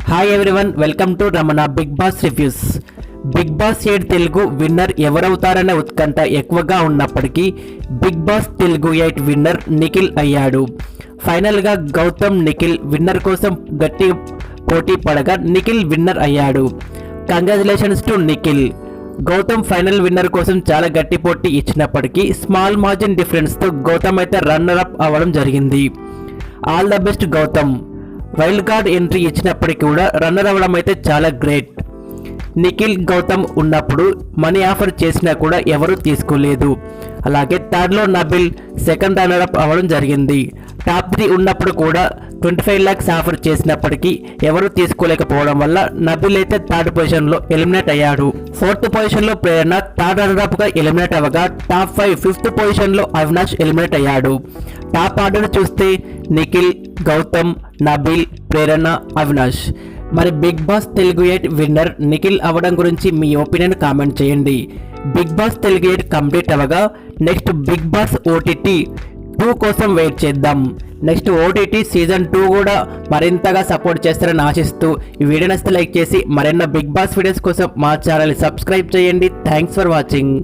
Hi everyone, welcome to Ramana big boss reviews. Big boss 7 Telugu winner ఎవరవుతారనే ఉత్కంఠ ఎక్కువగా ఉన్నప్పటికీ big boss Telugu 8 winner Nikhil అయ్యాడు. ఫైనల్గా గౌతమ్ నిఖిల్ విన్నర్ కోసం గట్టి పోటీ పడగా నిఖిల్ విన్నర్ అయ్యాడు. Congratulations to Nikhil. Gautam final winner కోసం చాలా గట్టి పోటీ ఇచ్చినప్పటికీ స్మాల్ మార్జిన్ డిఫరెన్స్తో గౌతమ్ అయితే రన్నర్ అప్ అవ్వడం జరిగింది. All the best Gautam. Wild card entry ఇచ్చినప్పటికీ కూడా రన్నర్ అవ్వడం అయితే చాలా గ్రేట్. నిఖిల్ గౌతమ్ ఉన్నప్పుడు మనీ ఆఫర్ చేసినా కూడా ఎవరూ తీసుకోలేదు. అలాగే థర్డ్లో నబిల్ సెకండ్ రన్నర్ అప్ అవ్వడం జరిగింది. టాప్ 3 ఉన్నప్పుడు కూడా 25 lakhs ఆఫర్ చేసినప్పటికీ ఎవరూ తీసుకోలేకపోవడం వల్ల నబిల్ అయితే థర్డ్ పొజిషన్లో ఎలిమినేట్ అయ్యాడు. 4th పొజిషన్లో ప్రేరణ థర్డ్ రన్నర్ అప్గా ఎలిమినేట్ అవ్వగా టాప్ 5 5th పొజిషన్లో అవినాష్ ఎలిమినేట్ అయ్యాడు. టాప్ ఆర్డర్ చూస్తే నిఖిల్, గౌతమ్, నబిల్, ప్రేరణ, అవినాష్. మరి big boss Telugu 8 winner Nikhil అవ్వడం గురించి మీ ఒపీనియన్ కామెంట్ చేయండి. బిగ్ బాస్ తెలుగు 8 కంప్లీట్ అవ్వగా నెక్స్ట్ బిగ్ బాస్ OTT 2 కోసం వెయిట్ చేద్దాం. నెక్స్ట్ OTT సీజన్ 2 కూడా మరింతగా సపోర్ట్ చేస్తారని ఆశిస్తూ ఈ వీడియో నచ్చితే లైక్ చేసి మరిన్న బిగ్ బాస్ వీడియోస్ కోసం మా ఛానల్ని సబ్స్క్రైబ్ చేయండి. Thanks for watching.